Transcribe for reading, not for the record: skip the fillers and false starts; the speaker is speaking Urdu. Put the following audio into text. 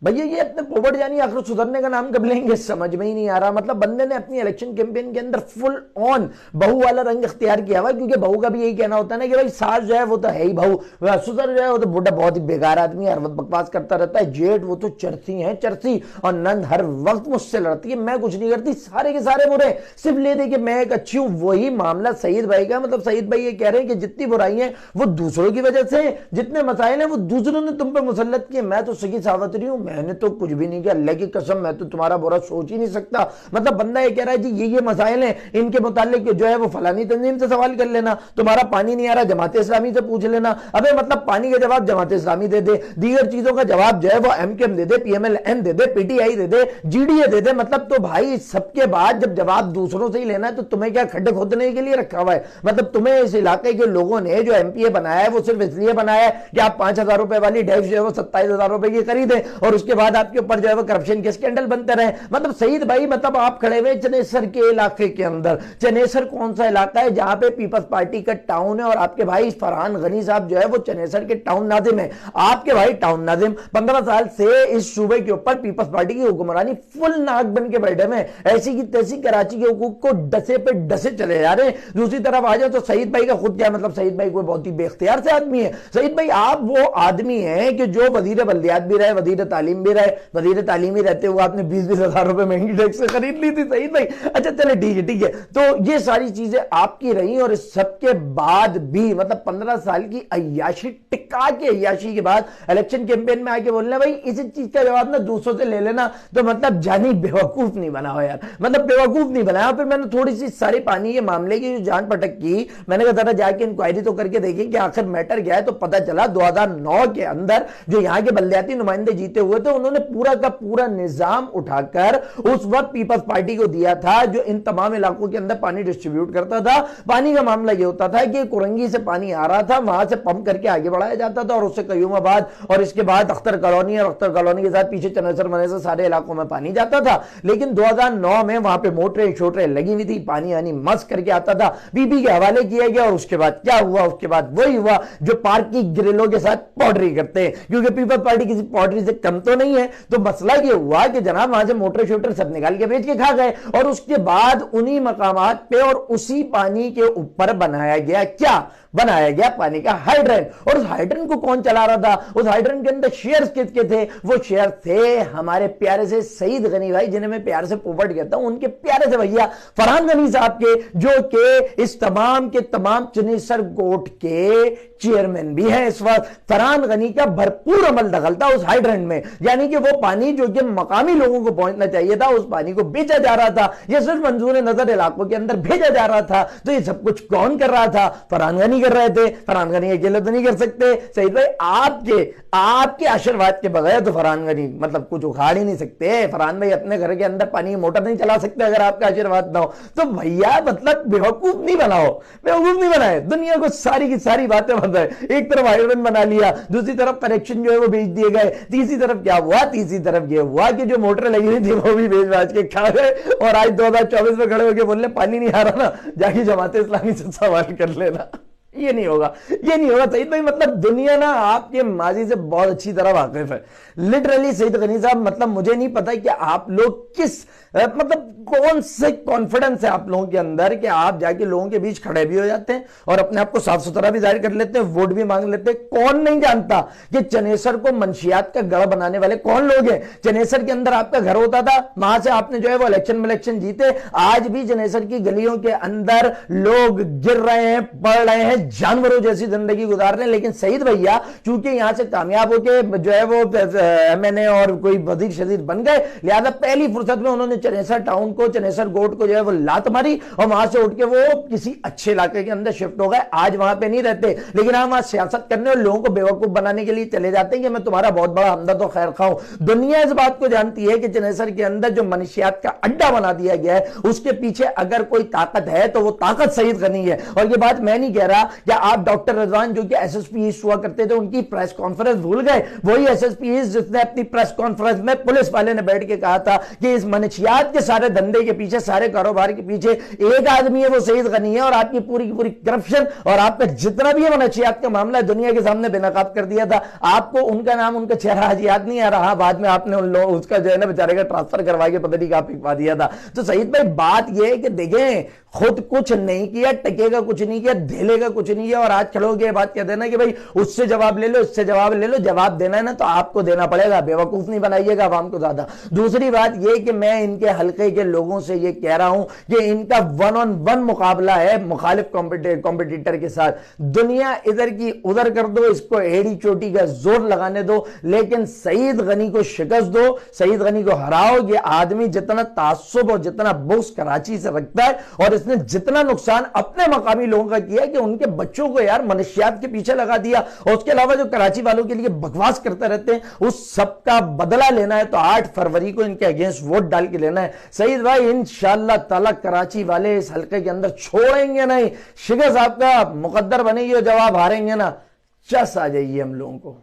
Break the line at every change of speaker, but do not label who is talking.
بھیا یہ اپنے پوپٹ جانی آخر سدھرنے کا نام کب لیں گے سمجھ میں ہی نہیں آ رہا. مطلب بندے نے اپنی الیکشن کیمپین کے اندر فل آن بہو والا رنگ اختیار کیا ہوا, کیونکہ بہو کا بھی یہی کہنا ہوتا ہے نا کہ بھائی ساس جو ہے وہ تو ہے ہی بہو, سسر جو ہے وہ تو بوڑھا بہت ہی بیکار آدمی ہے, ہر وقت بکواس کرتا رہتا ہے, جیٹ وہ تو چرسی ہیں چرسی, اور نند ہر وقت مجھ سے لڑتی ہے, میں کچھ نہیں کرتی, سارے کے سارے برے, صرف لے دے کہ میں ایک اچھی ہوں. وہی معاملہ سعید بھائی کا, مطلب سعید بھائی یہ کہہ رہے ہیں کہ جتنی برائی ہیں وہ دوسروں کی وجہ سے, جتنے مسائل ہیں وہ دوسروں نے تم پہ مسلط کیے, میں تو سگی ساوتری ہوں, میں نے تو کچھ بھی نہیں کیا, اللہ کی قسم میں تو تمہارا برا سوچ ہی نہیں سکتا. مطلب بندہ یہ کہہ رہا ہے جی یہ مسائل ہیں, ان کے متعلق جو ہے وہ فلانی تنظیم سے سوال کر لینا, تمہارا پانی نہیں آ رہا جماعت اسلامی سے پوچھ لینا. ابے مطلب پانی کا جواب جماعت اسلامی دے دے, دیگر چیزوں کا جواب جو ہے وہ ایم کے ایم دے دے, پی ایم ایل این دے دے, پی ٹی آئی دے دے, جی ڈی اے دے دے. مطلب تو بھائی سب کے بعد جب جواب دوسروں سے ہی لینا ہے تو تمہیں کیا کھڈے کھودنے کے لیے رکھا ہوا ہے؟ مطلب تمہیں اس علاقے کے لوگوں نے جو ایم پی اے بنایا ہے وہ صرف اس لیے بنایا ہے کہ آپ 5,000 روپے والی ڈیش جو ہے وہ 27,000 روپے کی خریدیں, اور اس کے بعد آپ کے اوپر جو ہے وہ کرپشن کے اسکینڈل بنتے رہے. مطلب سعید بھائی مطلب آپ کھڑے ہوئے چنیسر کے علاقے کے اندر. چنیسر کون سا علاقہ ہے جہاں پہ پیپلز پارٹی کا ٹاؤن ہے, اور آپ کے بھائی فرحان غنی صاحب جو ہے وہ چنیسر کے ٹاؤن ناظم ہیں. آپ کے بھائی ٹاؤن ناظم 15 سال سے اس صوبے کے اوپر پیپلز پارٹی کی حکمرانی فل ناک بن کے بیٹھے ہیں, ایسی کی تیسی کراچی کے حقوق کو ڈسے پہ ڈسے چلے جا رہے ہیں. دوسری طرف آ جاؤ تو سعید بھائی کا خود کیا, مطلب سعید بھائی کوئی بہت ہی بے اختیار سے آدمی ہے. سعید بھائی آپ وہ آدمی ہیں کہ جو وزیر بلدیات بھی رہے, وزیر تعلیم بھی رہے, وزیر تعلیم ہی رہتے ہوئے آپ نے 20-20 ہزار روپے مہنگی ٹیکس سے خرید لی تھی سعید بھائی. اچھا چلے ٹھیک ہے, تو یہ ساری چیزیں آپ کی رہی, اور اس سب کے بعد بھی مطلب 15 سال کی عیاشی ٹکا کے عیاشی کے بعد الیکشن کیمپین میں آ کے بولنا بھائی اس چیز کا جواب نا دوسروں سے لے لینا, تو مطلب جانی بیوقوف نہیں بنا ہو یار, مطلب بیوقوف نہیں بنایا. پھر میں نے تھوڑی سی ساری پانی کے معاملے کی جو جان پٹک کی, میں نے کہا ذرا جا کے انکوائری تو کر کے دیکھیں کہ آخر میٹر کیا ہے. تو پتہ چلا 2009 کے اندر جو یہاں کے بلدیاتی نمائندے جیتے ہوئے تھے انہوں نے پورا کا پورا نظام اٹھا کر اس وقت پیپلز پارٹی کو دیا تھا, جو ان تمام علاقوں کے اندر پانی ڈسٹریبیوٹ کرتا تھا. پانی کا معاملہ یہ ہوتا تھا کہ کورنگی سے پانی آ رہا تھا, وہاں سے پمپ کر کے آگے بڑھایا جاتا تھا, اور اس سے قیوم آباد, اور اس کے بعد اختر کالونی, اور اختر کالونی کے ساتھ پیچھے چنیسر منیسر سارے علاقوں میں پانی جاتا تھا. لیکن 2009 میں وہاں پہ موٹریں شوٹریں لگی ہوئی تھی, پانی آنی مس کر کے آتا تھا, بی بی کے حوالے کیا گیا. اور اس کے بعد کیا ہوا, اس کے بعد وہی ہوا جو پارک کی گرلوں کے ساتھ پاؤڈری کرتے ہیں, کیونکہ پیپلز پارٹی کسی پاؤڈری سے کم تو نہیں ہے. تو مسئلہ یہ ہوا کہ جناب وہاں سے موٹر شوٹر سب نکال کے بیچ کے کھا گئے, اور اس کے بعد انہی مقامات پہ اور اسی پانی کے اوپر بنایا گیا کیا, بنایا گیا پانی کا ہائیڈرین. اور اس ہائیڈرین کو کون چلا رہا تھا, اس ہائیڈرین کے اندر شیئرز کس کے تھے, وہ شیئر تھے ہمارے پیارے سے سعید غنی بھائی, جنہیں میں پیار سے پوپٹ کہتا ہوں, ان کے پیارے سے بھیا فرحان غنی صاحب کے, جو کہ اس تمام کے تمام چنیسر گوٹ کے چیئرمین بھی ہیں اس وقت. فرحان غنی کا بھرپور عمل دخل تھا اس ہائیڈرین میں, یعنی کہ وہ پانی جو کہ مقامی لوگوں کو پہنچنا چاہیے تھا اس پانی کو بیچا جا رہا تھا, یہ صرف منظور نظر علاقوں کے اندر بھیجا جا رہا تھا. تو یہ سب کچھ کون کر رہا تھا, فرحان غنی کر رہے تھے. فرحان غنی اکیلے تو نہیں کر سکتے سعید بھائی, آپ کے آشرواد کے بغیر تو فرحان غنی مطلب کچھ اکھاڑ ہی نہیں سکتے. فرحان بھائی اپنے گھر کے اندر پانی کی موٹر نہیں چلا سکتے اگر آپ کا آشرواد نہ ہو. تو بھیا مطلب بیوقوف نہیں بناؤ, بیوقوف نہیں بنائے, دنیا کو ساری کی ساری باتیں بتائے. ایک طرف ہائیڈرین بنا لیا, دوسری طرف کنیکشن جو ہے وہ بیچ دیے گئے, تیسری طرف کیا ہوا, تیسری طرف یہ ہوا کہ جو موٹر لگی ہوئی تھی وہ بھی بیچ باچ کے کھا گئے. اور آج 2024 میں کھڑے ہو کے بولنے پانی نہیں آ رہا نا, جا کے جماعت اسلامی سے سوال کر لینا. یہ نہیں ہوگا, یہ نہیں ہوگا سعید بھائی. مطلب دنیا نا آپ کے ماضی سے بہت اچھی طرح واقف ہے لٹرلی سعید غنی صاحب. مطلب مجھے نہیں پتا کہ آپ لوگ کس مطلب کون سے کانفیڈنس ہے آپ لوگوں کے اندر کہ آپ جا کے لوگوں کے بیچ کھڑے بھی ہو جاتے ہیں اور اپنے آپ کو صاف ستھرا بھی ظاہر کر لیتے ہیں, ووٹ بھی مانگ لیتے ہیں. کون نہیں جانتا کہ چنیسر کو منشیات کا گڑھ بنانے والے کون لوگ ہیں. چنیسر کے اندر آپ کا گھر ہوتا تھا, وہاں سے آپ نے جو ہے وہ الیکشن جیتے. آج بھی چنیسر کی گلیوں کے اندر لوگ گر رہے ہیں, پڑ رہے ہیں, جانوروں جیسی زندگی گزار رہے ہیں. لیکن سعید بھیا چونکہ یہاں سے کامیاب ہو کے جو ہے وہ ایم این اے اور کوئی وزیر شزیر بن گئے, لہذا پہلی فرصت میں انہوں نے چنیسر ٹاؤن کو, چنیسر گوٹ کو جو ہے وہ لات ماری, اور وہاں سے اٹھ کے وہ کسی اچھے علاقے کے اندر شفٹ ہو گئے. آج وہاں پہ نہیں رہتے, لیکن ہم وہاں سیاست کرنے اور لوگوں کو بیوقوف بنانے کے لیے چلے جاتے ہیں کہ میں تمہارا بہت بڑا ہمدرد و خیر خواہ ہوں. دنیا اس بات کو جانتی ہے کہ چنیسر کے اندر جو منشیات کا اڈا بنا دیا گیا ہے اس کے پیچھے اگر کوئی طاقت ہے تو وہ طاقت سعید غنی ہے. اور یہ بات میں نہیں کہہ رہا, کیا آپ ڈاکٹر رضوان جو کہ ایس ایس پی ایسٹ ہوا کرتے تھے ان کی پریس کانفرنس بھول گئے؟ وہی ایس ایس پی ایسٹ جس نے اپنی پریس کانفرنس میں پولیس والے نے بیٹھ کے کہا تھا کہ اس منشیات کے سارے دھندے کے پیچھے، سارے کاروبار کے پیچھے ایک آدمی ہے، وہ سعید غنی ہے، اور آپ کی پوری کی پوری کرپشن اور آپ کا جتنا بھی ہے منشیات کا معاملہ ہے دنیا کے سامنے بے نقاب کر دیا تھا۔ آپ کو ان کا نام، ان کا چہرہ آج یاد نہیں آ رہا، بعد میں آپ نے ان لوگوں اس کا جو ہے نا بیچارے کا ٹرانسفر کروا کے پتہ نہیں کہاں پھینکوا دیا تھا۔ تو سعید بھائی بات یہ ہے کہ دیکھیں خود کچھ نہیں کیا، ٹکے کا کچھ نہیں کیا، دھیلے کا کچھ نہیں کیا، اور آج کھڑو گے بات کہتے ہیں نا کہ بھائی اس سے جواب لے لو، اس سے جواب لے لو۔ جواب دینا ہے نا تو آپ کو دینا پڑے گا، بیوقوف نہیں بنائیے گا عوام کو زیادہ۔ دوسری بات یہ کہ میں ان کے حلقے کے لوگوں سے یہ کہہ رہا ہوں کہ ان کا ون آن ون مقابلہ ہے مخالف کمپیٹیٹر کے ساتھ۔ دنیا ادھر کی ادھر کر دو، اس کو ایڑی چوٹی کا زور لگانے دو، لیکن سعید غنی کو شکست دو، سعید غنی کو ہراؤ۔ یہ آدمی جتنا تعصب اور جتنا بغض کراچی سے رکھتا ہے، اور اس نے جتنا نقصان اپنے مقامی لوگوں کا کیا کہ ان کے بچوں کو یار منشیات کے پیچھے لگا دیا، اور اس کے علاوہ جو کراچی والوں کے لیے بکواس کرتے رہتے ہیں، اس سب کا بدلہ لینا ہے تو 8 فروری کو ان کے اگینسٹ ووٹ ڈال کے لینا ہے۔ سعید بھائی انشاءاللہ تعالی کراچی والے اس حلقے کے اندر چھوڑیں گے نہیں، شکست آپ کا مقدر بنے گی، اور جب آپ ہاریں گے نا چس آ جائیے ہم لوگوں کو۔